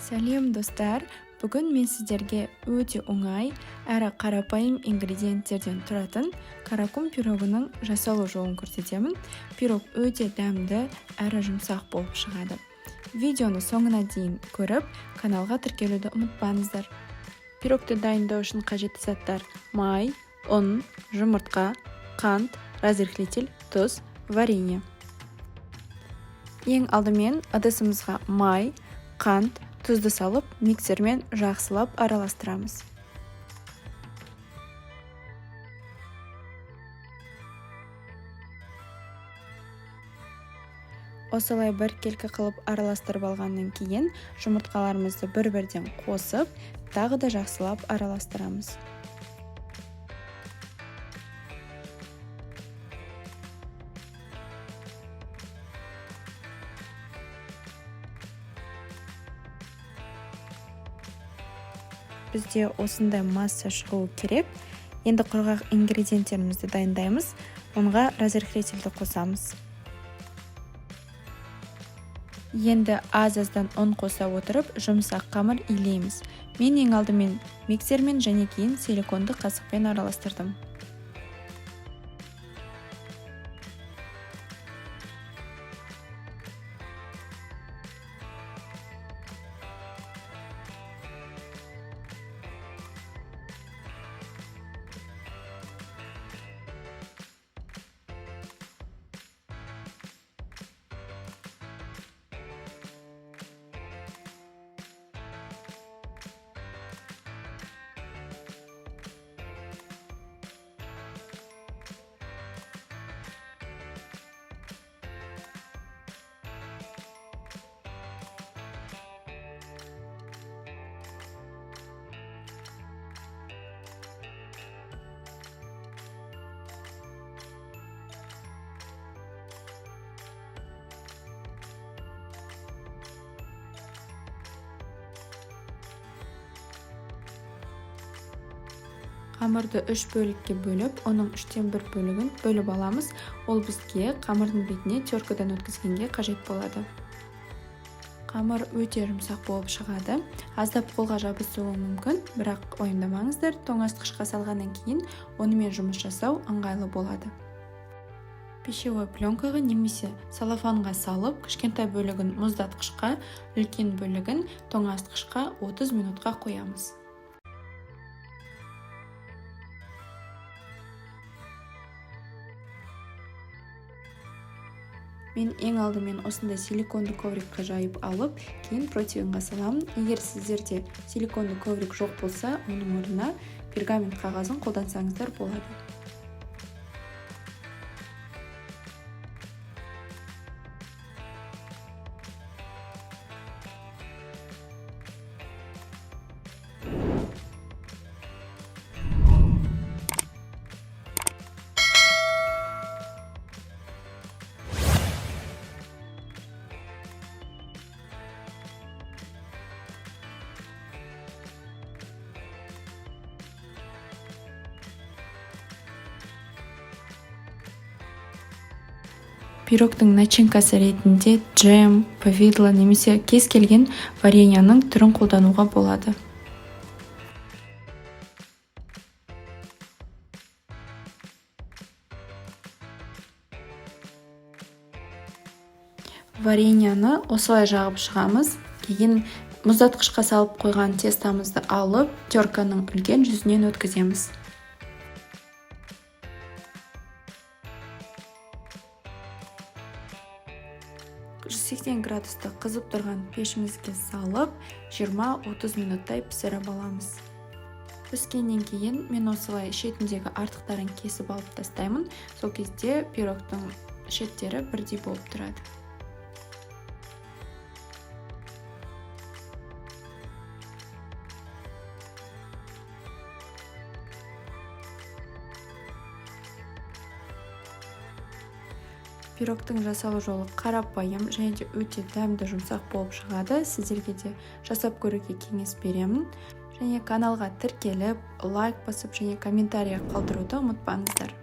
Сәлем достар, бүгін мен сіздерге өте оңай әрі қарапайым ингредиенттерден тұратын каракум пирогының жасалу жолын көрсетемін. Пирог өте дәмді әрі жұмсақ болып шығады. Видеоны соңына дейін көріп, каналға тіркелуді ұмытпаңыздар. Пирогты дайындау үшін қажетті заттар: май, ұн, жұмыртқа, қант, разрыхлитель, тұз, варенье. Ең алдымен ыдысымызға май, қант, тұзды салып, миксермен жақсылап араластырамыз. Осылай біркелкі қылып араластырып алғаннан кейін, жұмыртқаларымызды бір-бірден қосып, тағы да жақсылап араластырамыз. Бізде осындай масса шығуы керек. Енді құрғақ ингредиенттерімізді дайындаймыз. Онға разрыхлительді қосамыз. Енді аз-аздан ұн қоса отырып, жұмсақ қамыр илейміз. Мен ең алдымен миксермен және кейін силиконды қасықпен араластырдым. Қамырды 3 бөлікке бөліп, оның 3-тен 1 бөлігін бөліп аламыз. Ол бізге қамырдың бетіне теркадан өткізгенге қажет болады. Қамыр өте жұмсақ болып шығады. Аздап қолға жабысуы мүмкін, бірақ уайымдамаңыздар, тоңазытқышқа салғаннан кейін онымен жұмыс жасау ыңғайлы болады. Пищевой пленкаға немесе салафанға салып, кішкентай бөлігін мұздатқышқа, үлкен бөлігін тоңазытқышқа 30 минутқа қоямыз. Мен ең алдымен осындай силиконды коврикқа жайып алып, кейін противенға саламын. Егер сіздерде силиконды коврик жоқ болса, оның орнына пергамент қағазын қолдансаңыздар болады. Пирогтың начинкасы ретінде джем, повидло немесе кез келген вареньяның түрін қолдануға болады. Вареньяны осылай жағып шығамыз. Кейін мұздатқышқа салып қойған тестамызды алып, терканың үлкен жүзінен өткіземіз. 180 градуста қызып тұрған пешімізге салып, 20-30 минуттай пісіріп аламыз. Піскеннен кейін мен осылай шетіндегі артықтарын кесіп алып тастаймын. Сол кезде пирогтың шеттері бірдей болып тұрады. Пирогтың жасалу жолы қарапайым және де өте дәмді жұмсақ болып шығады. Сіздерге де жасап көруге кеңес беремін. Және каналға тіркеліп, лайк басып және комментария қалдыруды ұмытпаңыздар.